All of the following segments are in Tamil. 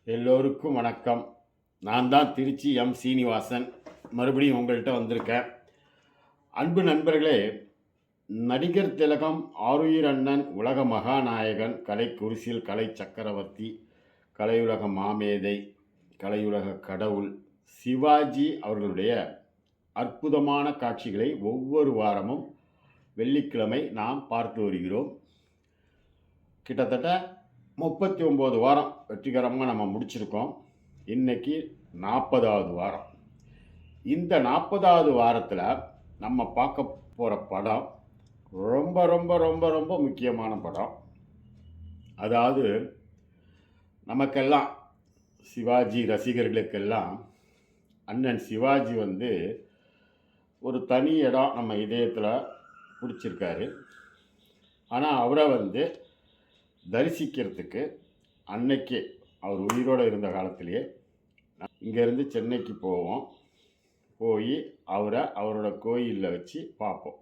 எல்லோருக்கும் வணக்கம். நான் தான் திருச்சி சீனிவாசன். மறுபடியும் உங்கள்கிட்ட வந்திருக்கேன். அன்பு நண்பர்களே, நடிகர் திலகம், ஆருயிர் அண்ணன், உலக மகாநாயகன், கலைக்குரிசில் கலை சக்கரவர்த்தி, கலையுலக மாமேதை, கலையுலக கடவுள் சிவாஜி அவர்களுடைய அற்புதமான காட்சிகளை ஒவ்வொரு வாரமும் வெள்ளிக்கிழமை நாம் பார்த்து வருகிறோம். கிட்டத்தட்ட 39 வாரம் வெற்றிகரமாக நம்ம முடிச்சிருக்கோம். இன்னைக்கு 40வது வாரம். இந்த 40வது வாரத்தில் நம்ம பார்க்க போகிற படம் ரொம்ப ரொம்ப ரொம்ப ரொம்ப முக்கியமான படம். அதாவது நமக்கெல்லாம், சிவாஜி ரசிகர்களுக்கெல்லாம் அண்ணன் சிவாஜி ஒரு தனி இடம் நம்ம இதயத்தில் பிடிச்சிருக்காரு. ஆனால் அவரை தரிசிக்கிறதுக்கு அன்னைக்கே அவர் உயிரோடு இருந்த காலத்திலேயே இங்கேருந்து சென்னைக்கு போவோம். போய் அவரோட கோயிலில் வச்சு பார்ப்போம்.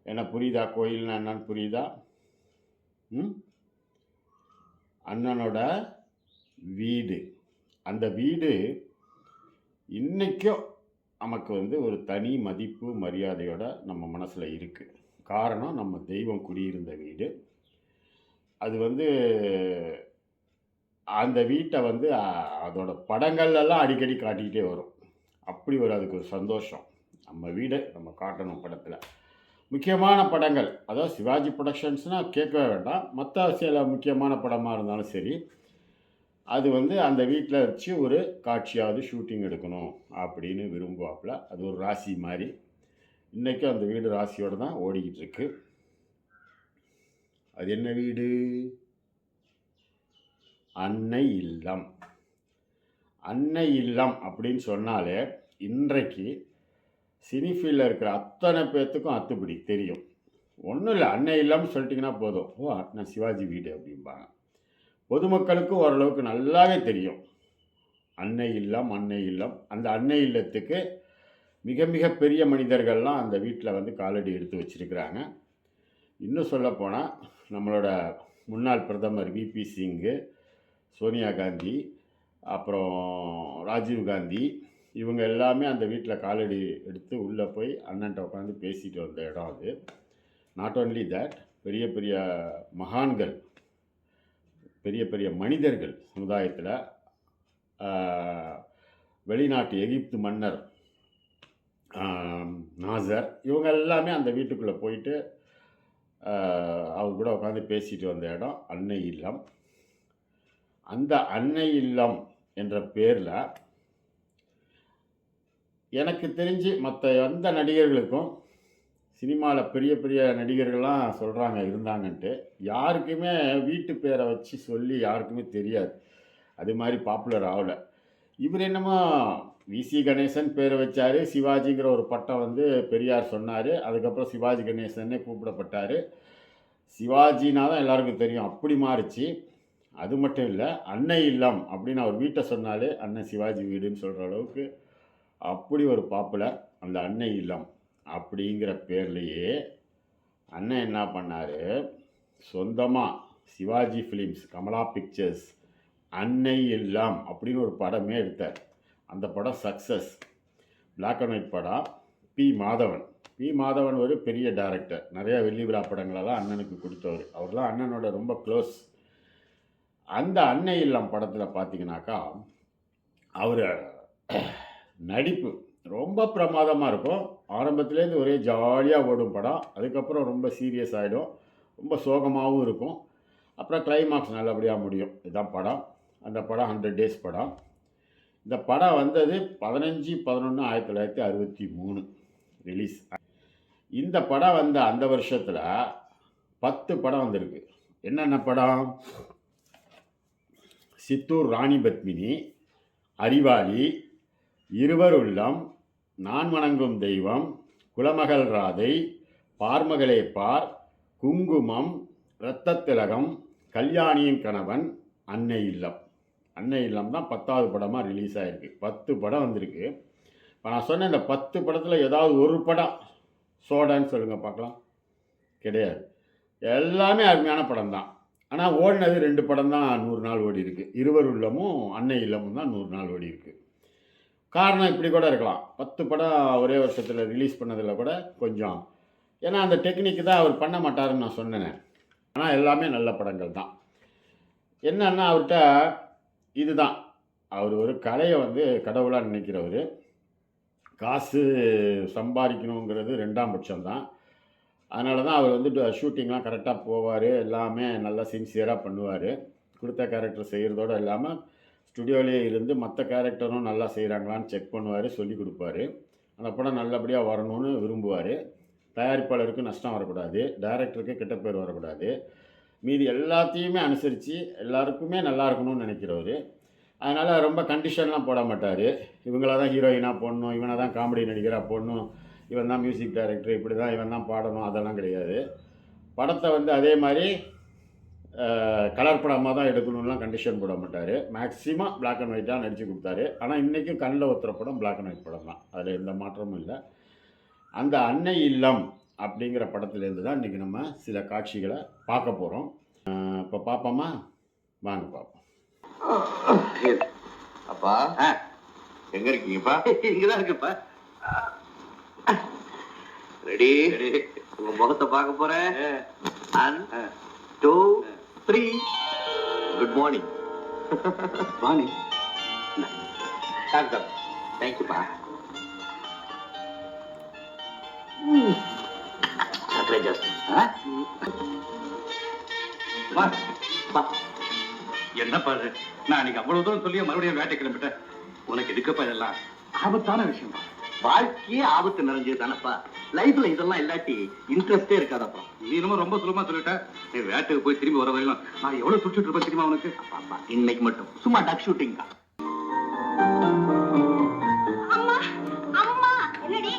என்ன புரியுதா? கோயில்னா என்னன்னு புரியுதா? அண்ணனோட வீடு. அந்த வீடு இன்றைக்கும் நமக்கு ஒரு தனி மதிப்பு மரியாதையோட நம்ம மனசில் இருக்குது. காரணம், நம்ம தெய்வம் குடியிருந்த வீடு. அது அந்த வீட்டை அதோட படங்கள்லாம் அடிக்கடி காட்டிக்கிட்டே வரும். அப்படி அதுக்கு ஒரு சந்தோஷம். நம்ம வீடை நம்ம காட்டணும் படத்தில். முக்கியமான படங்கள், அதாவது சிவாஜி ப்ரொடக்ஷன்ஸ்னால் கேட்கவே வேண்டாம். மற்ற சில முக்கியமான படமாக இருந்தாலும் சரி, அது அந்த வீட்டில் வச்சு ஒரு காட்சியாவது ஷூட்டிங் எடுக்கணும் அப்படின்னு விரும்புவாப்பில். அது ஒரு ராசி மாதிரி. இன்றைக்கும் அந்த வீடு ராசியோடு தான் ஓடிக்கிட்டு இருக்கு. அது என்ன வீடு? அன்னை இல்லம். அன்னை இல்லம் அப்படின்னு சொன்னாலே இன்றைக்கு சினிஃபீல்டில் இருக்கிற அத்தனை பேர்த்துக்கும் அத்துப்படி தெரியும். ஒன்றும் இல்லை, அன்னை இல்லம்னு சொல்லிட்டிங்கன்னா போதும், ஓ அண்ணன் சிவாஜி வீடு அப்படிம்பாங்க. பொதுமக்களுக்கும் ஓரளவுக்கு நல்லாவே தெரியும் அன்னை இல்லம், அன்னை இல்லம். அந்த அன்னை இல்லத்துக்கு மிக மிக பெரிய மனிதர்கள்லாம் அந்த வீட்டில் காலடி எடுத்து வச்சுருக்கிறாங்க. இன்னும் சொல்லப்போனால் நம்மளோட முன்னாள் பிரதமர் விபி சிங்கு, சோனியா காந்தி, அப்புறம் ராஜீவ் காந்தி, இவங்க எல்லாமே அந்த வீட்டில் காலடி எடுத்து உள்ளே போய் அண்ணன்ட்ட உட்காந்து பேசிட்டு வந்த இடம் அது. நாட் ஓன்லி தட், பெரிய பெரிய மகான்கள், பெரிய பெரிய மனிதர்கள் சமுதாயத்தில், வெளிநாட்டு எகிப்து மன்னர் நாசர், இவங்க எல்லாமே அந்த வீட்டுக்குள்ளே போயிட்டு அவர் கூட உட்காந்து பேசிட்டு வந்த இடம் அன்னை இல்லம். அந்த அன்னை இல்லம் என்ற பேரில் எனக்கு தெரிஞ்சு மற்ற எந்த நடிகர்களுக்கும், சினிமாவில் பெரிய பெரிய நடிகர்கள்லாம் சொல்கிறாங்க இருந்தாங்கன்ட்டு, யாருக்குமே வீட்டு பேரை வச்சு சொல்லி யாருக்குமே தெரியாது. அது மாதிரி பாப்புலர் ஆகலை. இவர் என்னமோ விசி கணேசன் பேரை வச்சார். சிவாஜிங்கிற ஒரு பட்டம் பெரியார் சொன்னார். அதுக்கப்புறம் சிவாஜி கணேசன்னே கூப்பிடப்பட்டார். சிவாஜினா தான் எல்லாருக்கும் தெரியும், அப்படி மாறிச்சு. அது மட்டும் இல்லை, அன்னை இல்லம் அப்படின்னு அவர் வீட்டை சொன்னாலே அண்ணன் சிவாஜி வீடுன்னு சொல்கிற அளவுக்கு அப்படி ஒரு பாப்புலர் அந்த அன்னை இல்லம். அப்படிங்கிற பேர்லேயே அண்ணன் என்ன பண்ணார், சொந்தமாக சிவாஜி ஃபிலிம்ஸ், கமலா பிக்சர்ஸ், அன்னை இல்லம் அப்படின்னு ஒரு படமே எடுத்தார். அந்த படம் சக்ஸஸ். பிளாக் அண்ட் ஒயிட் படம். பி மாதவன் ஒரு பெரிய டைரக்டர். நிறையா வெள்ளி விழா படங்களெல்லாம் அண்ணனுக்கு கொடுத்தவர். அவர்லாம் அண்ணனோட ரொம்ப க்ளோஸ். அந்த அன்னை இல்லம் படத்தில் பார்த்தீங்கன்னாக்கா அவர் நடிப்பு ரொம்ப பிரமாதமாக இருக்கும். ஆரம்பத்துலேருந்து ஒரே ஜாலியாக ஓடும் படம். அதுக்கப்புறம் ரொம்ப சீரியஸ் ஆகிடும், ரொம்ப சோகமாகவும் இருக்கும். அப்புறம் கிளைமாக்ஸ் நல்லபடியாக முடியும். இதுதான் படம். அந்த படம் 100 days படம். இந்த படம் 15/11/1963 ரிலீஸ். இந்த படம் அந்த வருஷத்தில் 10 படம் வந்திருக்கு. என்னென்ன படம்? சித்தூர் ராணி பத்மினி, அறிவாளி, இருவர் உள்ளம், நான் வணங்கும் தெய்வம், குலமகள் ராதை, பார்மகளே பார், குங்குமம், இரத்த திலகம், கல்யாணியின் கணவன், அன்னை இல்லம். அன்னை இல்லம் தான் 10வது படமாக ரிலீஸ் ஆகிருக்கு. 10 படம் வந்திருக்கு. இப்போ நான் சொன்ன இந்த 10 படத்தில் ஏதாவது ஒரு படம் சோடான்னு சொல்லுங்கள் பார்க்கலாம். கிடையாது. எல்லாமே அருமையான படம் தான். ஆனால் ஓடினது 2 படம் தான் 100 நாள் ஓடி இருக்கு. இருவர் உள்ளமும் அன்னை இல்லமும் தான் 100 நாள் ஓடி இருக்கு. காரணம் இப்படி கூட இருக்கலாம். 10 படம் ஒரே வருஷத்தில் ரிலீஸ் பண்ணதில் கூட கொஞ்சம் ஏன்னா அந்த டெக்னிக் தான் அவர் பண்ண மாட்டாருன்னு நான் சொன்னேனே. ஆனால் எல்லாமே நல்ல படங்கள் தான். என்னன்னா அவர்கிட்ட இதுதான். அவர் ஒரு கலையை வந்து கடவுளாக நினைக்கிறவர். காசு சம்பாதிக்கணுங்கிறது 2ஆம் பட்சம் தான். அதனால தான் அவர் வந்து ஷூட்டிங்லாம் கரெக்டாக போவார். எல்லாமே நல்லா சின்சியராக பண்ணுவார். கொடுத்த கேரக்டர் செய்கிறதோடு இல்லாமல் ஸ்டுடியோலேயே இருந்து மற்ற கேரக்டரும் நல்லா செய்கிறாங்களான்னு செக் பண்ணுவார், சொல்லிக் கொடுப்பாரு. அந்த படம் நல்லபடியாக வரணும்னு விரும்புவார். தயாரிப்பாளருக்கு நஷ்டம் வரக்கூடாது, டைரக்டருக்கு கெட்ட பேர் வரக்கூடாது. மீதி எல்லாத்தையுமே அனுசரித்து எல்லாருக்குமே நல்லா இருக்கணும்னு நினைக்கிறவர். அதனால் ரொம்ப கண்டிஷன்லாம் போட மாட்டார். இவங்கள தான் ஹீரோயினாக போடணும், இவனை தான் காமெடி நடிகராக போடணும், இவன் தான் மியூசிக் டைரக்டர், இப்படி தான் இவன் தான் பாடணும், அதெல்லாம் கிடையாது. படத்தை வந்து அதே மாதிரி கலர் படமாக தான் எடுக்கணும்லாம் கண்டிஷன் போட மாட்டார். மேக்ஸிமம் பிளாக் அண்ட் ஒயிட்டாக நடித்து கொடுத்தாரு. ஆனால் இன்றைக்கும் கண்ணில் ஒத்துற படம் பிளாக் அண்ட் ஒயிட் படம் தான், அதில் எந்த மாற்றமும் இல்லை. அந்த அன்னை இல்லம் அப்படிங்கிற படத்துலேருந்து தான் இன்றைக்கி நம்ம சில காட்சிகளை பார்க்க போகிறோம். இப்போ பார்ப்போமா? வாங்க பார்ப்போம். அப்பா எங்க இருக்கீங்கப்பா? இங்கதான் இருக்குப்பா. ரெடி? உங்க முகத்தை பார்க்க போறேன். 1 2 3. Good morning. மார்னிங். தேங்க்யூப்பா. சக்கரை ஜாஸ்தி. என்னப்பா இது? நான் அன்னைக்கு அவ்வளவு தூரம் சொல்லி மறுபடியும் வேட்டை கிளம்பிட்டேன். உனக்கு எதுக்கப்பா இதெல்லாம்? ஆபத்தான விஷயம். வாழ்க்கையே ஆபத்து நிறைஞ்சது தானப்பா. லைஃப்ல இதெல்லாம் இல்லாட்டி இன்ட்ரெஸ்டே இருக்காதப்பா. நீ இன்னும் ரொம்ப சுலமா சொல்லிட்ட. நீ வேட்டைக்கு போய் திரும்பி வர வரையிலும் நான் எவ்வளவு சுற்றிட்டு இருப்பேன் தெரியுமா உனக்கு? அப்பா இன்னைக்கு மட்டும் சும்மா டக் ஷூட்டிங் தான். அம்மா அம்மா என்னடி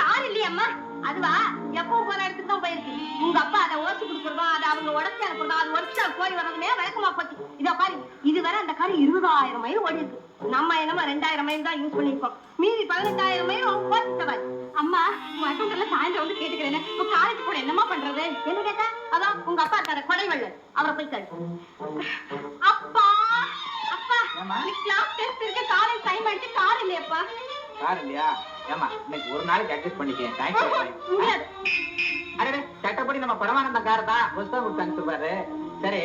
கார் இல்லையம்மா? அதுவா எப்பவும் போற இடத்துக்கு தான் போயிருக்கு. உங்க அப்பா அதை ஓசி கொடுக்குறதோ அதை அவங்க உடச்சு அனுப்புறதோ அது ஒர்க் ஷாப் போய் வரதுமே வழக்கமா போச்சு. இதோ பாரு, இதுவரை அந்த கார் 20,000 மைல் ஓடி இருக்கு. நம்ம என்னமா 2,000 மைல் தான் யூஸ் பண்ணிருக்கோம். மீதி 18,000 மைல் போச்சு. அம்மா உங்க அட்டங்கள்ல சாயந்தரம் வந்து கேட்டுக்கிறேன். இப்ப காலேஜ் கூட என்னமா பண்றது? என்ன கேட்டா அதான் உங்க அப்பா தர கொடைவள்ளல், அவரை போய் கேட்டு. அப்பா அப்பா கிளாஸ் டெஸ்ட் இருக்கு, காலேஜ் டைம் ஆயிடுச்சு, கார் இல்லையப்பா. கார் இல்லையா? ஏமா இன்னைக்கு ஒரு நாளைக்கு அட்ஜஸ்ட் பண்ணிக்கேன். அடே சட்டப்படி நம்ம பரமானந்த கார் தான் புஸ்தகம் கொடுத்து அனுப்பிச்சுப்பாரு. சரி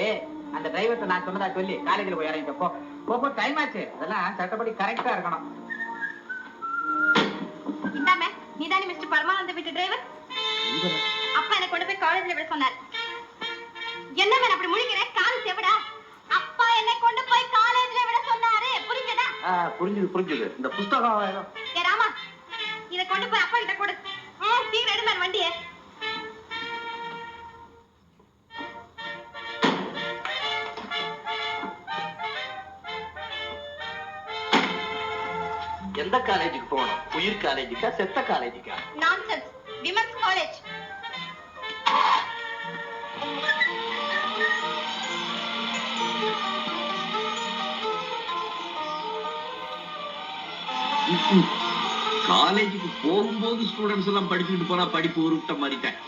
அந்த டிரைவர்ட்ட நான் சொன்னதா சொல்லி காலேஜில் போய் இறங்கிட்டப்போ போப்போ டைம் ஆச்சு. அதெல்லாம் சட்டப்படி கரெக்டா இருக்கணும். இந்தாமே நீதானே மிஸ்டர் பரமானந்த வீட்டு டிரைவர்? அப்பா என்ன கொண்டு போய் காலேஜ்ல விட சொன்னார். என்ன மேல அப்படி முழிக்கிறேன்? காலேஜ் எவடா? அப்பா என்ன கொண்டு போய் காலேஜ்ல விட சொன்னாரு. புரிஞ்சதா? புரிஞ்சுது. இந்த புஸ்தகம் ஏ ராமா, இத கொண்டு போய் அப்பா கிட்ட கொடு. சீக்கிரம் எடு மேல வண்டியே. எந்த காலேஜுக்கு போகணும்? உயிர் காலேஜுக்கா செத்த காலேஜுக்கா? நான்சென்ஸ். Women's college. காலேஜுக்கு போகும்போது ஸ்டூடெண்ட்ஸ் எல்லாம் படிச்சுட்டு போனா படிப்பு உருட்ட மாறிட்டேன்.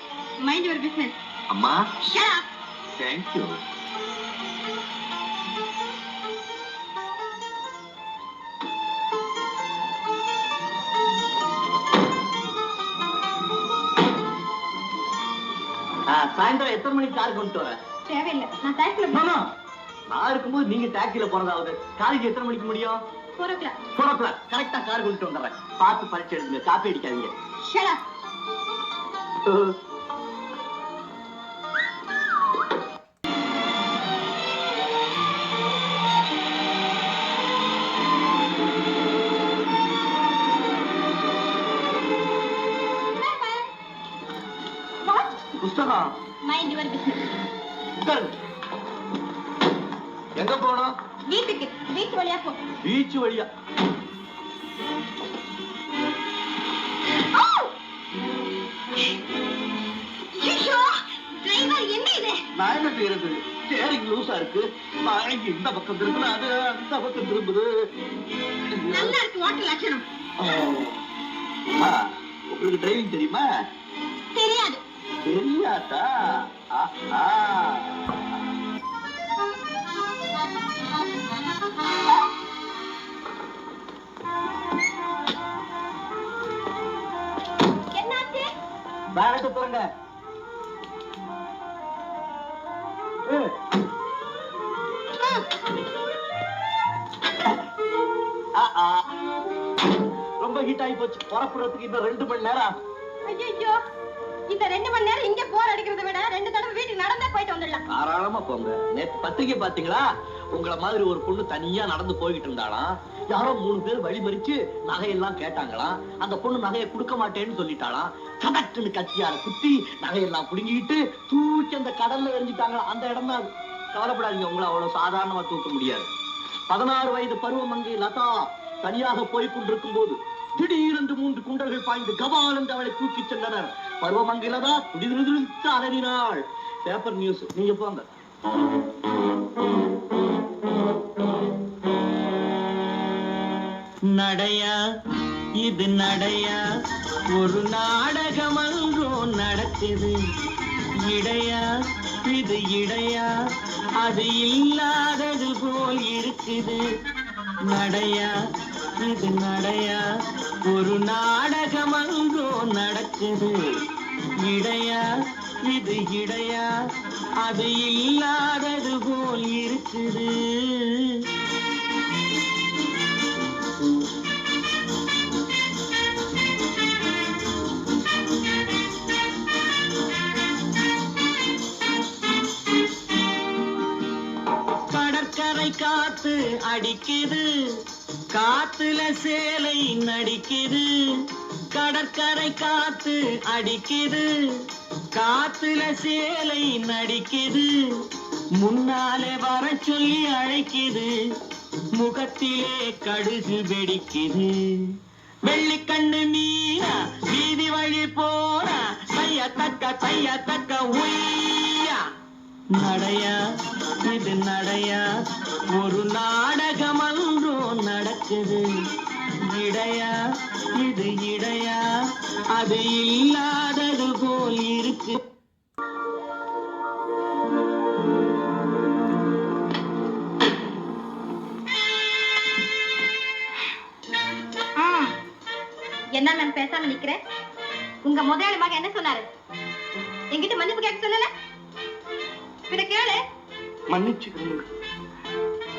Mind your business. அம்மா ஷட் அப். தேங்க்யூ. சாயந்தரம் எத்தனை மணிக்கு கார் கொண்டு வர? தேவையில்லை, நான் டாக்ஸில போறேன். நான் இருக்கும்போது நீங்க டாக்ஸில போறதாவது. காலேஜ் எத்தனை மணிக்கு முடியும்? 4 o'clock. 4 o'clock கரெக்டா கார் கொண்டு வந்துடுறேன். பார்த்து பரிச்சு எழுதுங்க, காப்பி அடிக்காதீங்க. Shut up. புஸ்தகம் மைண்ட் யுவர் பிசினஸ். எங்க போனோம்? வீட்டுக்கு. பீச் வழியா போ. பீச் வழியா? டிரைவர் என்ன இது? நான் என்ன செய்யறது? ஸ்டேரிங் லூசா இருக்கு. நான் இந்த பக்கம் திரும்புது, அது அந்த பக்கம் திரும்புது. நல்லா இருக்கு ஓட்ட லட்சணம். உங்களுக்கு டிரைவிங் தெரியுமா? தெரியாது. தெரியாதா? என்னாச்சு? பேரட்டு தோங்க. ரொம்ப ஹீட் ஆகி போச்சு. புறப்படுறதுக்கு இன்னும் 2 மணி நேரம். ஐயோ, இந்த 2 மணி நேரம் இங்க போர் அடிக்கிறத விட 2 தடவை வீட்டுக்கு நடந்தே போயிட்டு வந்துடலாம். தாராளமா போங்க. நேத்து பத்திரிக்கை பாத்தீங்களா? உங்களை மாதிரி ஒரு பொண்ணு தனியா நடந்து போய்கிட்டு இருந்தாளாம். யாரோ 3 பேர் வழிமறிச்சு நகையெல்லாம் கேட்டாங்களாம். அந்த பொண்ணு நகையை கொடுக்க மாட்டேன்னு சொல்லிட்டாளாம். சதட்டுன்னு கத்தியால குத்தி நகையெல்லாம் புடுங்கிட்டு தூக்கி அந்த கடல்ல எரிஞ்சுட்டாங்களா. அந்த இடம் தான். கவலைப்படாதீங்க, உங்களை அவ்வளவு சாதாரணமா தூக்க முடியாது. 16 வயது பருவமங்கை லதா தனியாக போய் கொண்டிருக்கும் போது திடீரென்று 3 குண்டர்கள் பாய்ந்து கபால் என்று அவளை தூக்கி சென்றனர். பருவமங்கை லதா துடிதுடித்து அலறினாள். Paper news. நீங்க போங்க. நடையா இது நடையா, ஒரு நாடகம் அன்றோ நடக்குது. இடையா இது இடையா, அது இல்லாதது போல் இருக்குது. நடையா இது நடையா, ஒரு நாடகம் அன்றோ நடக்குது. இடையா இது இடையா, அது இல்லாதது போல் இருக்குது. கடற்கரை காத்து அடிக்குது, காத்துல சேலை நடிக்குது. கடற்கரை காத்து அடிக்குது, காத்துல சேலை நடிக்குது. முன்னாலே வர சொல்லி அழைக்குது, முகத்திலே கடுகு வெடிக்குது. வெள்ளிக்கண்ணு மீனா வீதி வழி போனா, தைய தக்க உய்யா. நடையா இது நடையா, ஒரு நாடகம் அன்றோ நடக்குது. இடையா இது இடையா, அது இல்லாதது போல் இருக்கு. என்ன நான் பேசாம நிக்கிறேன்? உங்க முதலாளி மகன் என்ன சொன்னாரு? என்கிட்ட மன்னிப்பு கேட்க சொல்லல? பின்ன கேளு. மன்னிச்சுக்கோங்க.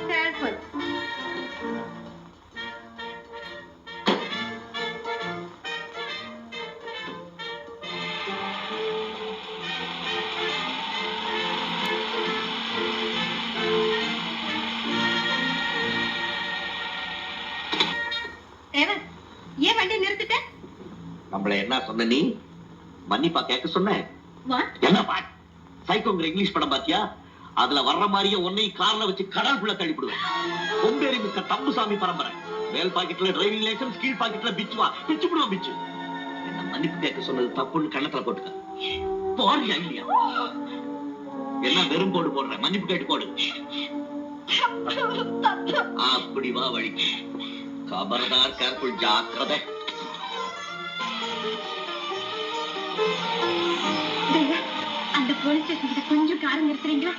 கேர்ஃபுல். ஏன் வண்டி நிறுத்திட்ட? நம்மள என்ன சொன்ன நீ? மன்னிப்பா கேட்க சொன்ன? என்ன பாட் சைக்கோங்கிற இங்கிலீஷ் படம் பாத்தியா? அதுல வர்ற மாதிரியே உன்னை கார்ல வச்சு கடலுக்குள்ள தள்ளிவிடுவேன். கொம்பேறி மிக்க தம்புசாமி பரம்பரை. மேல் பாக்கெட்ல டிரைவிங் லைசன்ஸ், கீழ் பாக்கெட்ல பிச்சுவா பிச்சு விடுவோம். பிச்சு என்ன மன்னிப்பு கேட்க சொன்னது தப்புன்னு கண்ணத்துல போட்டுக்க. போறியா இல்லையா? என்ன வெறும் போடு போடுற? மன்னிப்பு கேட்டு போடு. அப்படி வா வழி. கபர்தார், கேர்ஃபுல், ஜாக்கிரதை. அந்த போலீஸ் ஸ்டேஷன் கிட்ட கொஞ்சம் காரம் நிறுத்துறீங்களா?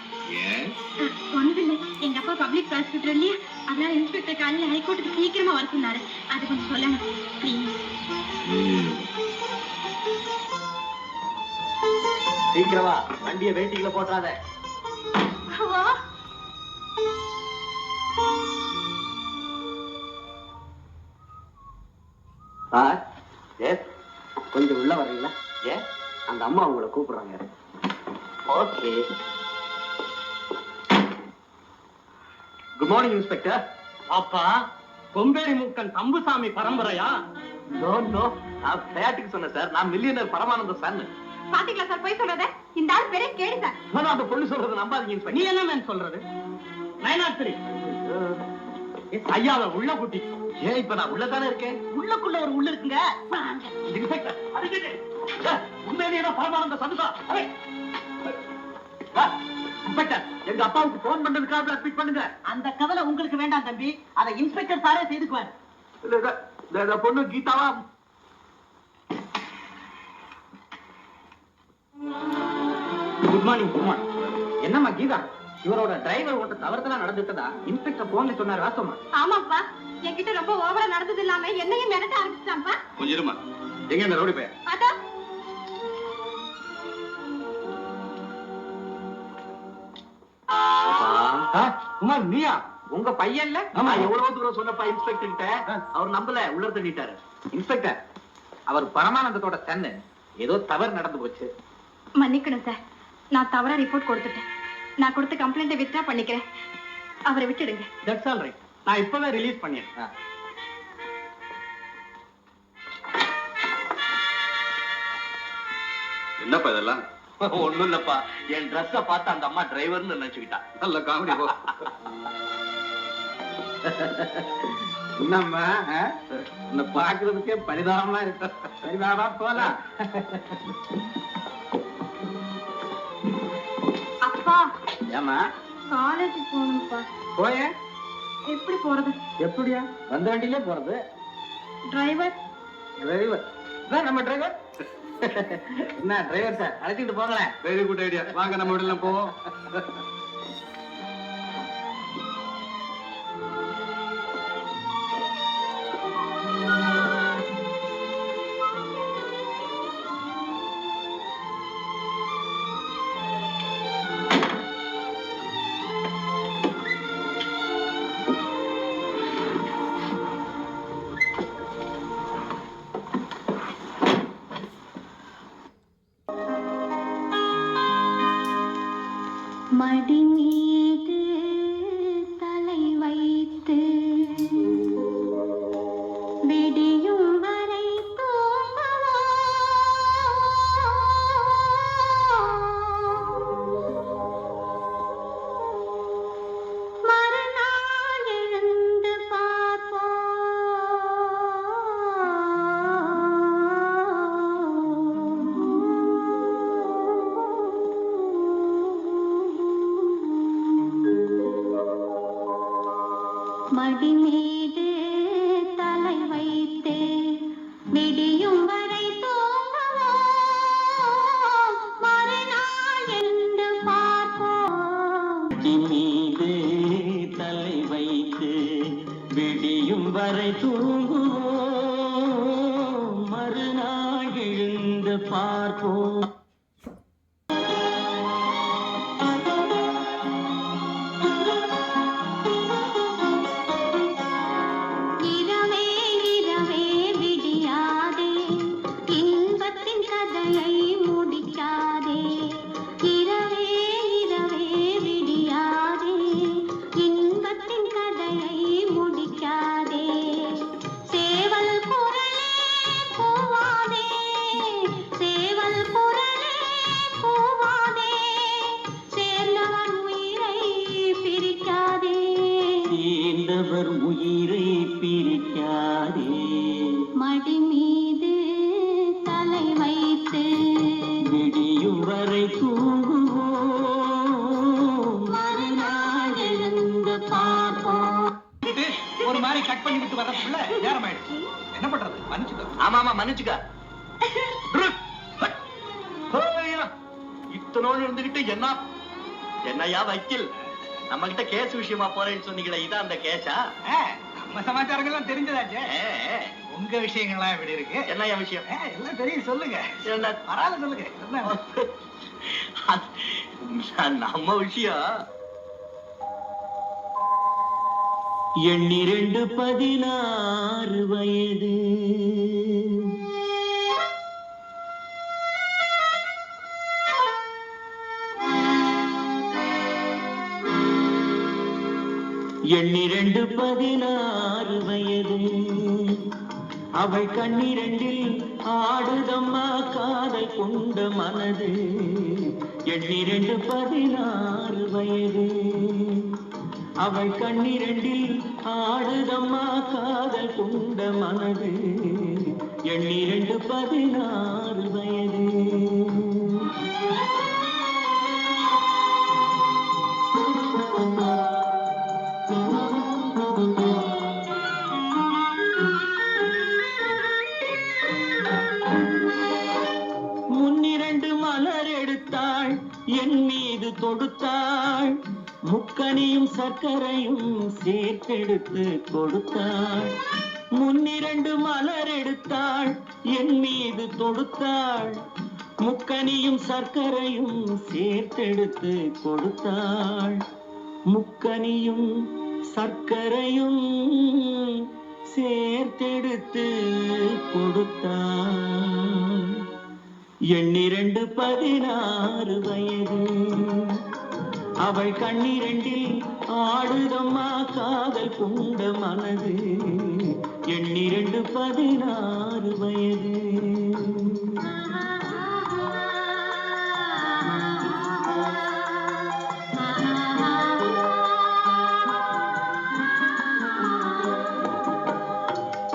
ஒண்ணுமில்லை, எங்க அப்பா பப்ளிக் ப்ராசிக்யூட்டர் இல்லையா, அதனால இன்ஸ்பெக்டர் காலையில ஹைகோர்ட்டுக்கு சீக்கிரமா வர சொன்னாரு. அது கொஞ்சம் சொல்லணும் ப்ளீஸ். சீக்கிரமா வண்டிய வெயிட்டிங்ல போட்டாத. சார், எஸ், கொஞ்சம் உள்ள வர்றீங்களா? ஏன்? அந்த அம்மா உங்களை கூப்பிடுறாங்க. ஓகே. Good morning inspector. அப்பா, கொம்பேரி மூக்கன் தம்புசாமி பரம்பரையா? நோ நோ, நான் விளையாட்டுக்கு சொன்னேன் சார். நான் மில்லியனர் பரமானந்த சன். பாத்தீங்களா சார் போய் சொல்றத? இந்த ஆள் பெரிய கேடு சார். நான் அந்த பொண்ணு சொல்றது நம்பாதீங்க இன்ஸ்பெக்டர். நீ என்ன மேன் சொல்றது? 903 ஐயாவை உள்ள கூட்டி. ஏன் இப்ப நான் உள்ளதானே இருக்கேன்? உள்ளுக்குள்ள ஒரு உள்ள இருக்குங்க. இன்ஸ்பெக்டர், உண்மையிலேயே பரமானந்த சன்னுதா? இன்ஸ்பெக்டர், எங்க அப்பாவுக்கு போன் பண்றதுக்காக அட்மிட் பண்ணுங்க. அந்த கவலை உங்களுக்கு வேண்டாம் தம்பி, அதை இன்ஸ்பெக்டர் சாரே செய்துக்குவார். பொண்ணு கீதாவா? Good morning. Good morning. என்னம்மா கீதா, இவரோட டிரைவர் ஓட்ட தவறுதலா நடந்துட்டதா இன்ஸ்பெக்டர் போன்ல சொன்னார், வாசமா? ஆமாப்பா, என்கிட்ட ரொம்ப ஓவரா நடந்தது இல்லாம என்னையும் மிரட்ட ஆரம்பிச்சிட்டான்ப்பா. கொஞ்சம் இருமா. எங்க இந்த ரவுடி பையன்? அதோ குமார், நீயா? உங்க பையன்ல? நான் எவ்வளவு தூரம் சொன்னப்பா இன்ஸ்பெக்டர் கிட்ட, அவர் நம்பல, உள்ள தள்ளிட்டாரு. இன்ஸ்பெக்டர், அவர் பரமானந்தத்தோட சன்னு. ஏதோ தவறு நடந்து போச்சு. மன்னிக்கணும் சார், நான் தவறா ரிப்போர்ட் கொடுத்துட்டேன். நான் கொடுத்த கம்ப்ளைண்ட்டை வித்ட்ரா பண்ணிக்கிறேன். அவரை விட்டுடுங்க. That's all right. நான் இப்பவே ரிலீஸ் பண்ணிடுறேன். என்னப்பா இதெல்லாம்? ஒண்ணும் இல்லப்பா, என் ட்ரெஸ்ஸ பார்த்து அந்த அம்மா டிரைவர்னு நினைச்சுக்கிட்டா. நல்ல காமெடி போ. என்னம்மா, உன்னை பாக்குறதுக்கே பரிதாபமா இருக்கு. பரிதாபமா போலாம். அப்பா, ஏமா காலேஜ் போகணும்ப்பா. போய? எப்படி போறது? எப்படியா? வந்த வண்டியிலே போறது. டிரைவர் டிரைவர் நம்ம டிரைவர். என்ன டிரைவர் சார், அழைச்சிட்டு போங்களேன். Very good idea. வாங்க நம்ம வீட்டுல போவோம். மடி மீது தலை வைத்து விடியும் வரை தூங்கவா, மறுநாள் எழுந்து மடி மீது தலை வைத்து விடியும் வரை தூங்குவோம், மறுநாள் என்று பார்ப்போம். மடி மீது தலை வைத்து விடியும் வரை தூங்குவோம், மறுநாள் எழுந்து பார்ப்போம். இரவே இரவே விடியாதே, இன்பத்தின் கதையை முடிக்காதே. இரவே இரவே விடியாதே, இன்பத்தின் கதையை முடிக்காதே. சேவல் குரலே கூவாதே, சேவல் குரலே கூவாதே, சேர்ந்தவன் உயிரை பிரிக்காதே. சேர்ந்தவர் உயிரை பிரிக்காதே. மடி மீது தலை வைத்து விடியும் வரை தூங்குவோம், மறுநாள் எழுந்து பார்ப்போம். ஒரு மாதிரி கட் பண்ணி விட்டு வரக்குள்ள நேரம் ஆயிடுச்சு. என்ன பண்றது? மன்னிச்சுக்கோ. ஆமா ஆமா, மன்னிச்சுக்க. இத்தனோடு இருந்துகிட்டு என்னையா வைக்கல், நம்ம கிட்ட கேஸ் விஷயமா போறேன்னு சொன்னீங்களே, இதான் அந்த கேஸா? நம்ம சமாச்சாரங்கள்லாம் தெரிஞ்சதாச்சே. உங்க விஷயங்கள்லாம் எப்படி இருக்கு? என்னையா விஷயம்? எல்லாம் தெரியும், சொல்லுங்க. என்ன? பரவாயில்ல, சொல்லுங்க. நம்ம விஷயம் 12 16 வயது, எண்ணிரண்டு 16 வயது, அவள் கண்ணிரண்டில் ஆடுதம்மா காதல் கொண்ட மனது. 12 16 வயது, அவள் கண்ணிரண்டில் ஆடுதம்மா காதல் கொண்ட மனது. 12 16 வயது. முன்னிரண்டு மலர் எடுத்தாள், என் மீது தொடுத்தாள், சர்க்கரையும் சேர்த்தெடுத்து கொடுத்தாள். முன்னிரண்டு மலர் எடுத்தாள், என் மீது தொடுத்தாள். முக்கனியும் சர்க்கரையும் சேர்த்தெடுத்து கொடுத்தாள். முக்கனியும் சர்க்கரையும் சேர்த்தெடுத்து கொடுத்தாள். எண்ணிரண்டு 16 வயது, அவள் கண்ணிரண்டில் ஆடுதம்மா காதல் கொண்ட மனது. எண்ணிரண்டு 16 வயது.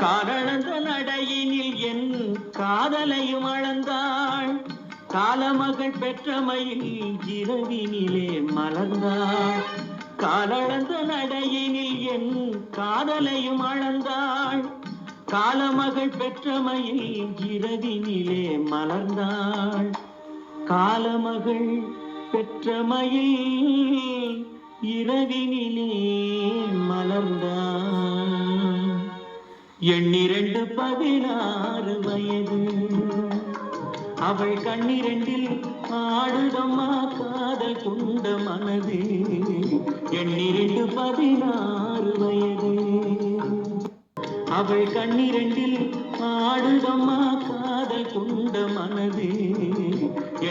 காலளந்த நடையினில் என் காதலையும் அளந்தாள். காலமகள் பெற்றமையில் இரவினிலே மலர்ந்தாள். காலளந்த நடையினில் என் காதலையும் அளந்தாள். காலமகள் பெற்றமையில் இரவினிலே மலர்ந்தாள். காலமகள் பெற்றமையில் இரவினிலே மலர்ந்தாள். எண்ணிரண்டு 16 வயது, அவள் கண்ணிரண்டில் ஆடுதம்மா காதல் கொண்ட மனது. எண்ணிரண்டு 16 வயது, அவள் கண்ணிரண்டில் ஆடுதம்மா காதல் கொண்ட மனது.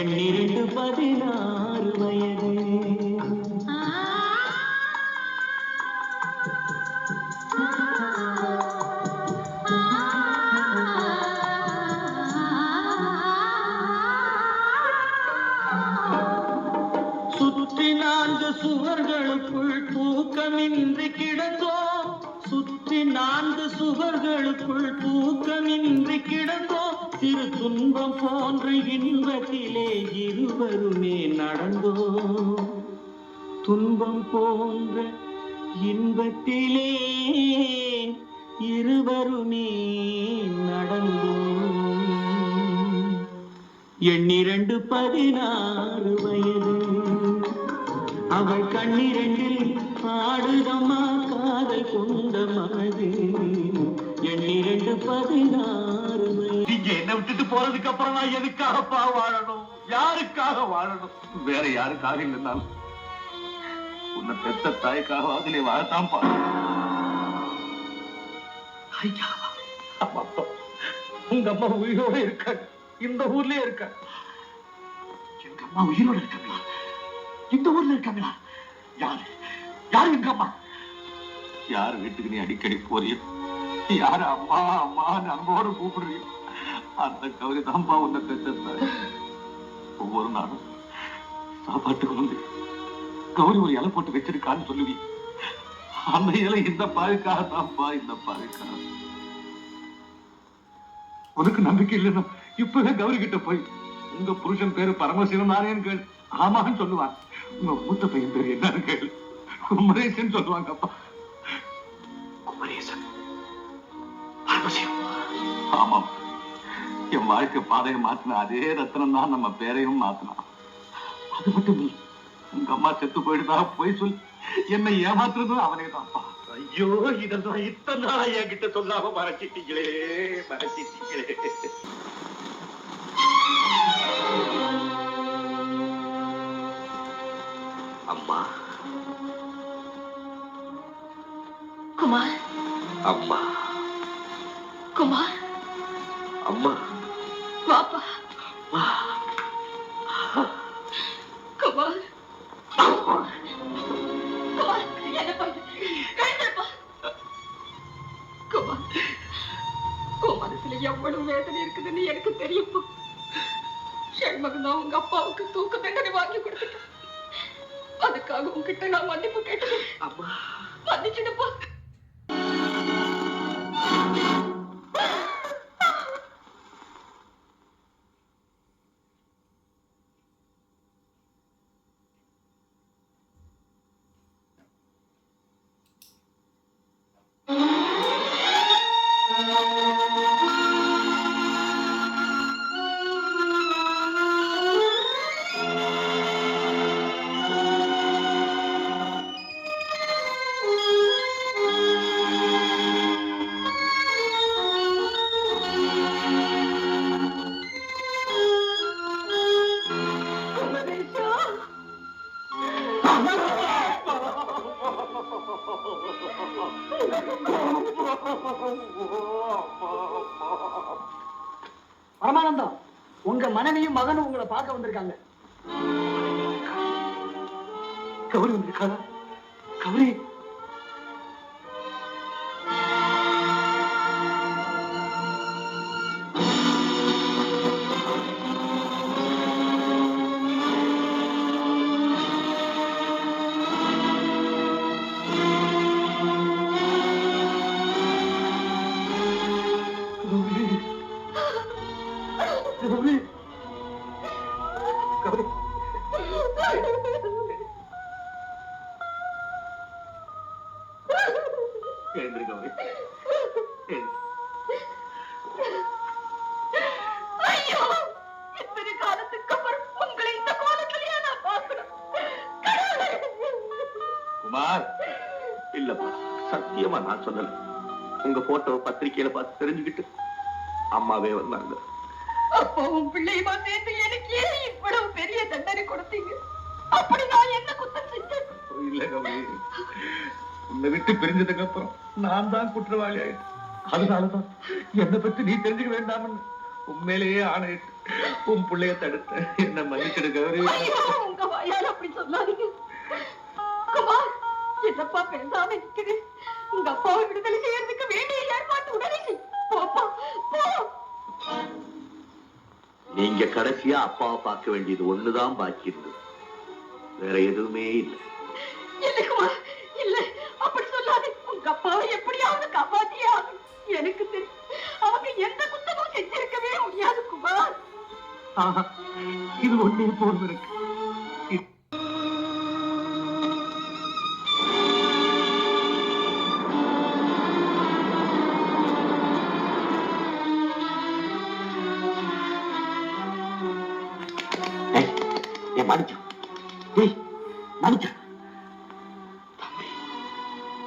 எண்ணிரண்டு 16 வயது. சுற்றி 4 சுவர்களுக்குள் தூக்கமின்றி கிடந்தோம். சுற்றி 4 சுவர்களுக்குள் தூக்கமின்றி கிடந்தோம். சிறு துன்பம் போன்ற இன்பத்திலே இருவருமே நடந்தோம். துன்பம் போன்ற இன்பத்திலே இருவருமே நடந்தோம். எண்ணிரண்டு 16 வயது, அவள் கண்ணிரண்டில் ஆடுதம்மா காதல் கொண்ட மனது. எண்ணிரண்டு 16 வயது. நீங்க என்ன விட்டுட்டு போறதுக்கு அப்புறம் நான் எதுக்காகப்பா வாழணும்? யாருக்காக வாழணும்? வேற யாருக்காக இல்லைன்னாலும் உன்னை பெத்த தாய்க்காக அதிலே வாழத்தான் பா. ஐயா, ஆமா அப்பா, உங்க அம்மா உயிரோட இருக்காங்க, இந்த ஊர்லயே இருக்காங்க. எங்க அம்மா உயிரோட இருக்காங்களா? இந்த ஊர்ல இருக்காங்களா? யாரு யாரு எங்க அம்மா? யார் வீட்டுக்கு நீ அடிக்கடி போறியோ, யாரு அம்மா அம்மா அன்போடு கூப்பிடுறியோ, அந்த கௌரி தான்ப்பா உன்னை பெத்த தாய். ஒவ்வொரு நாளும் சாப்பாட்டுக்கு வந்து கௌரி ஒரு இலை போட்டு வச்சிருக்கான்னு சொல்லுவி. அந்த இலை இந்த பாதுக்காக தான்ப்பா, இந்த பாதுக்காக. உனக்கு நம்பிக்கை இல்லைன்னா இப்பவே கௌரி கிட்ட போய் உங்க புருஷன் பேரு பரமசிவன் தானேன்னு கேள். ஆமான்னு சொல்லுவான். உங்க மூத்த பையன் பேரு என்னன்னு கேளு. குமரேசன் சொல்லுவாங்க. அப்பா, குமரேசன் பரமசிவம். ஆமாம், என் வாழ்க்கை பாதையை மாத்தின அதே ரத்தனம் தான் நம்ம பேரையும் மாத்தினான். அது மட்டும் இல்லை, உங்க அம்மா செத்து போயிடுதா போய் சொல்லி என்னை ஏமாத்துறதும் அவனே தான்ப்பா. ஐயோ, இதெல்லாம் இத்தனை நாளா என்கிட்ட சொல்லாம மறைச்சிட்டீங்களே, மறைச்சிட்டீங்களே. அம்மா, குமார், அம்மா, குமார், அம்மா, வாப்பா. குமார், குமார், என்ன பண்ணு? எழுந்திருப்பா. குமார், உன் மனசுல எவ்வளவு வேதனை இருக்குதுன்னு எனக்கு தெரியும்பா. ஷண்மகன் தான் உங்க அப்பாவுக்கு தூக்கு தண்டனை வாங்கி கொடுத்துட்டேன். அதுக்காக உங்ககிட்ட நான் மன்னிப்பு கேட்டேன். அம்மா, மன்னிச்சிடுப்பா. பரமானந்தம், உங்க மனைவியும் மகனும் உங்களை பார்க்க வந்திருக்காங்க. கௌரி வந்திருக்காளா? கௌரி, கௌரி, கௌரி, எழுந்திரு கௌரி, எழுந்திரு. ஐயோ, இத்தனை காலத்துக்கு அப்புறம் உங்களை இந்த கோலத்திலேயே நான் பார்க்கணும். கடவுளே! குமார், இல்லப்பா, சத்தியமா நான் சொல்லல. உங்க போட்டோவை பத்திரிக்கையில பார்த்து தெரிஞ்சுக்கிட்டு அம்மாவே வந்தாங்க. அப்பாவும் பிள்ளையுமா சேர்ந்து எனக்கு ஏன் இவ்வளவு பெரிய தண்டனை கொடுத்தீங்க? அப்படி நான் என்ன குத்தம் செஞ்சேன்? இல்ல கௌரி, உன்னை விட்டு பிரிஞ்சதுக்கு அப்புறம் நான் தான் குற்றவாளி ஆயிட்டேன். அதனாலதான் என்னை பத்தி நீ தெரிஞ்சுக்க வேண்டாம்னு உண்மையிலேயே ஆணையிட்டு உன் பிள்ளைய தடுத்த. என்ன மன்னிச்சிடு கௌரி. ஐயோ, உங்க வாயால அப்படி சொல்லாதீங்க. குமார், என்னப்பா பேசாம இருக்கிறேன்? உங்க அப்பாவை விடுதலை செய்யறதுக்கு வேண்டிய ஏற்பாட்டு உடனே செய். போப்பா, போ. நீங்க கடைசியா அப்பாவை பார்க்க வேண்டியது ஒண்ணுதான் பாக்கி இருந்தது, வேற எதுவுமே இல்லை. இல்ல குமார், இல்ல, அப்படி சொல்லாதே. உங்க அப்பாவை எப்படியாவது காப்பாத்தியே ஆகணும். எனக்கு தெரியும், அவங்க எந்த குத்தமும் செஞ்சிருக்கவே முடியாது குமார். ஆஹா, இது ஒன்னே போதும் இருக்கு.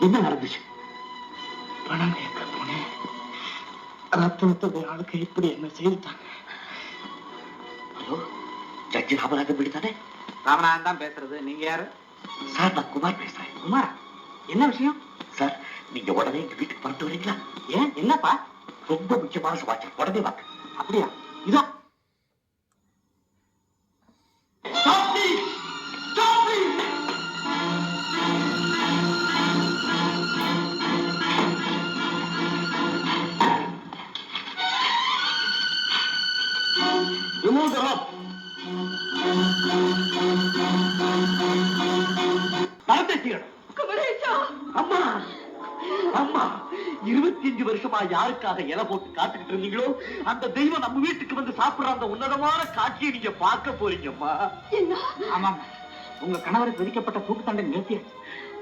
என்ன நடந்துச்சு? பணம் கேட்க போனேன். ரத்தனத்தோட ஆளுக்கு இப்படி என்ன செய்துட்டாங்க. ஹலோ, ஜட்ஜி ராமநாதன் வீடு தானே? ராமநாதன் தான் பேசுறது. நீங்க யாரு? சார், நான் குமார் பேசுறேன். குமார், என்ன விஷயம்? சார், நீங்க உடனே எங்க வீட்டுக்கு வந்துட்டு வரீங்களா? ஏன், என்னப்பா? ரொம்ப முக்கியமான சமாச்சாரம், உடனே வாங்க. அப்படியா? இதோ. Remove the rope. குமரேசா, அம்மா, அம்மா, 25 வருஷமா யாருக்காக இலை போட்டு காத்துக்கிட்டு இருந்தீங்களோ அந்த தெய்வம் நம்ம வீட்டுக்கு வந்து சாப்பிடுற அந்த உன்னதமான காட்சியை நீங்க பார்க்க போறீங்கம்மா. என்ன? ஆமாம், உங்க கணவருக்கு விதிக்கப்பட்ட தூக்கு தண்டனை நிறுத்தியாச்சு.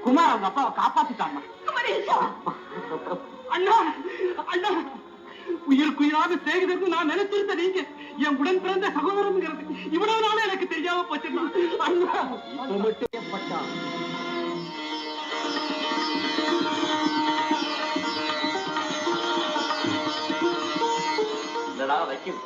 குமார் அவங்க அப்பாவை காப்பாத்திட்டாங்க. குமரேசா, அண்ணா, அண்ணா, உயிருக்குயிராக சேகுதற்கு நான் நினைச்சிருந்த நீங்க என் உடன் பிறந்த சகோதரங்கிறது இவ்வளவு நாளும் எனக்கு தெரியாம போச்சுன்னா. அண்ணா, இப்ப மட்டும் ஏற்பட்டான். இல்லடா வைக்கும்,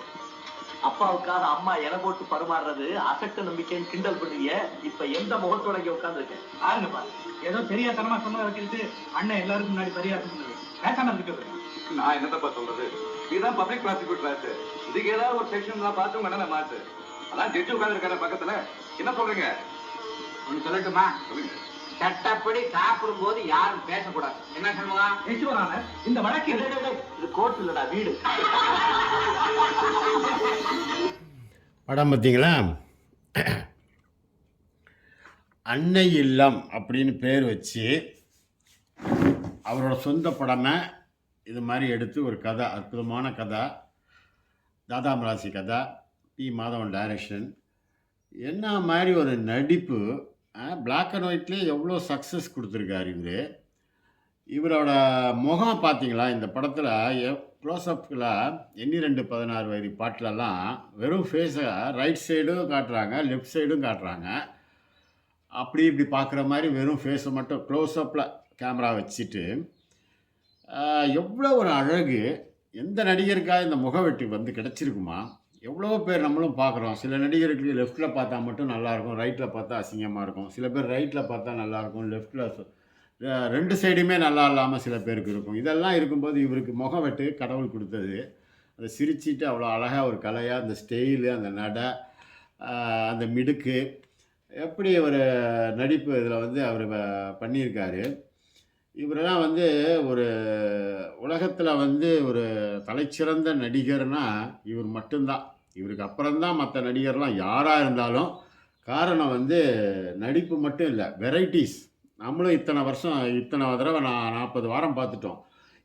அப்பாவுக்காக அம்மா இலை போட்டு பருமாறுறது அசட்ட நம்பிக்கைன்னு கிண்டல் பண்ணுவீங்க. இப்ப எந்த முகத்தோட இங்க உட்கார்ந்து இருக்கேன் பாருங்கப்பா, ஏதோ தெரியாதனமா சொன்னதை வச்சுக்கிட்டு அண்ணன் எல்லாருக்கும் முன்னாடி பரியாசம் பண்ணது பேசாம இருந்துட்டு. நான் என்னப்பா சொல்றது? இதுதான் பப்ளிக் ப்ராசிக்யூட்டர் ஆச்சு. இதுக்கு ஏதாவது ஒரு செக்ஷன் பார்த்து உங்க அண்ணனை மாத்து. அதான் ஜட்ஜி உட்கார்ந்து இருக்காரு பக்கத்துல. என்ன சொல்றீங்க? ஒண்ணு சொல்லட்டுமா? சட்டப்படி சாப்பிடும் போது யாரும் பேசக்கூடாது. என்ன சொல்லுவா? இந்த வழக்கு இது கோர்ட் இல்லடா, வீடு. படம் பார்த்தீங்களா? அன்னை இல்லம் அப்படின்னு பேர் வச்சு அவரோட சொந்த படமே இது மாதிரி எடுத்து ஒரு கதை, அற்புதமான கதை, தாதா மராசி கதை, பி மாதவன் டைரக்ஷன். என்ன மாதிரி ஒரு நடிப்பு! பிளாக் அண்ட் ஒயிட்லேயே எவ்வளோ சக்ஸஸ் கொடுத்துருக்காரு இவர். இவரோட முகம் பார்த்தீங்களா இந்த படத்தில்? க்ளோஸ்அப்பில் எண்ணி 2 16 வயது பாட்டிலெல்லாம் வெறும் ஃபேஸை ரைட் சைடும் காட்டுறாங்க, லெஃப்ட் சைடும் காட்டுறாங்க. அப்படி இப்படி பார்க்குற மாதிரி வெறும் ஃபேஸை மட்டும் க்ளோஸ்அப்பில் கேமரா வச்சுட்டு எவ்வளோ ஒரு அழகு! எந்த நடிகருக்காக இந்த முகவெட்டி வந்து கிடச்சிருக்குமா? எவ்வளோ பேர் நம்மளும் பார்க்குறோம். சில நடிகருக்கு லெஃப்ட்டில் பார்த்தா மட்டும் நல்லாயிருக்கும், ரைட்டில் பார்த்தா அசிங்கமாக இருக்கும். சில பேர் ரைட்டில் பார்த்தா நல்லாயிருக்கும், லெஃப்ட்டில் 2 சைடுமே நல்லா இல்லாமல் சில பேருக்கு இருக்கும். இதெல்லாம் இருக்கும்போது இவருக்கு முகம் வெட்டு கடவுள் கொடுத்தது. அதை சிரிச்சிட்டு அவ்வளோ அழகாக ஒரு கலையாக அந்த ஸ்டைலு, அந்த நடை, அந்த மிடுக்கு, எப்படி ஒரு நடிப்பு இதில் வந்து அவர் பண்ணியிருக்காரு. இவரெல்லாம் வந்து ஒரு உலகத்தில் வந்து ஒரு தலைச்சிறந்த நடிகர்னா இவர் மட்டும்தான். இவருக்கு அப்புறம் தான் மற்ற நடிகர்லாம் யாராக இருந்தாலும். காரணம் வந்து நடிப்பு மட்டும் இல்லை, வெரைட்டிஸ். நம்மளும் இத்தனை வருஷம் இத்தனை தடவை 40 வாரம் பார்த்துட்டோம்.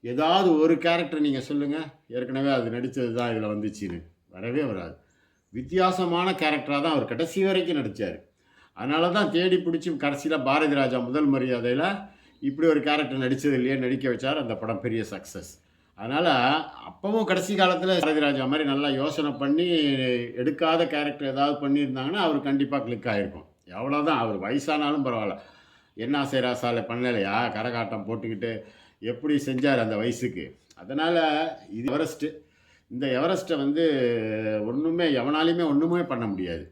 ஏதாவது ஒரு கேரக்டர் நீங்கள் சொல்லுங்கள், ஏற்கனவே அது நடித்தது தான் இதில் வந்துச்சுன்னு வரவே வராது. வித்தியாசமான கேரக்டராக தான் அவர் கடைசி வரைக்கும் நடித்தார். அதனால தான் தேடி பிடிச்சி கடைசியில் பாரதி ராஜா முதல் மரியாதையில் இப்படி ஒரு கேரக்டர் நடித்தது இல்லையே நடிக்க வச்சார். அந்த படம் பெரிய சக்ஸஸ். அதனால் அப்போவும் கடைசி காலத்தில் பாரதி ராஜா மாதிரி நல்லா யோசனை பண்ணி எடுக்காத கேரக்டர் ஏதாவது பண்ணியிருந்தாங்கன்னா அவர் கண்டிப்பாக கிளிக் ஆகிருக்கும். எவ்வளோதான் அவர் வயசானாலும் பரவாயில்ல. என்ன ராசால பண்ணலையா கரகாட்டம் போட்டுக்கிட்டு எப்படி செஞ்சார் அந்த வயசுக்கு. அதனால் இது எவரெஸ்ட்டு. இந்த எவரெஸ்ட்டை வந்து ஒன்றுமே எவனாலையுமே ஒன்றுமே பண்ண முடியாது.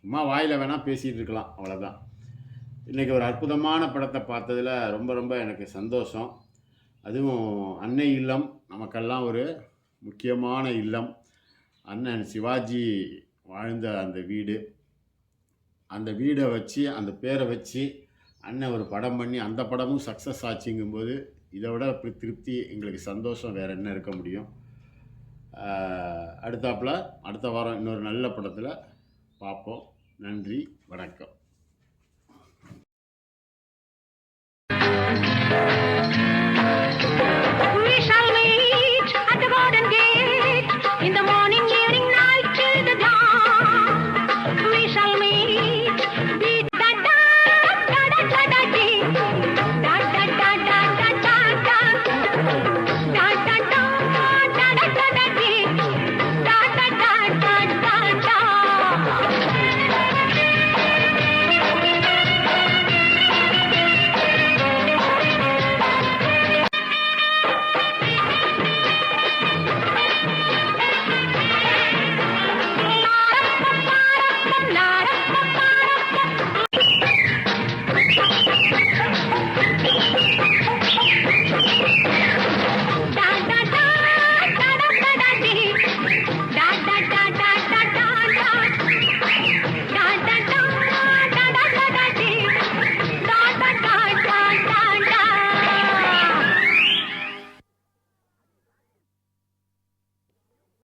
சும்மா வாயில் வேணால் பேசிகிட்டு இருக்கலாம், அவ்வளோதான். இன்றைக்கி ஒரு அற்புதமான படத்தை பார்த்ததில் ரொம்ப ரொம்ப எனக்கு சந்தோஷம். அதுவும் அன்னை இல்லம் நமக்கெல்லாம் ஒரு முக்கியமான இல்லம். அண்ணன் சிவாஜி வாழ்ந்த அந்த வீடு, அந்த வீடை வச்சு அந்த பேரை வச்சு அண்ணன் ஒரு படம் பண்ணி அந்த படமும் சக்ஸஸ் ஆச்சுங்கும்போது இதை விட திருப்தி எங்களுக்கு சந்தோஷம் வேறு என்ன இருக்க முடியும். அடுத்த வாரம் இன்னொரு நல்ல படத்தில் பார்ப்போம். நன்றி, வணக்கம்.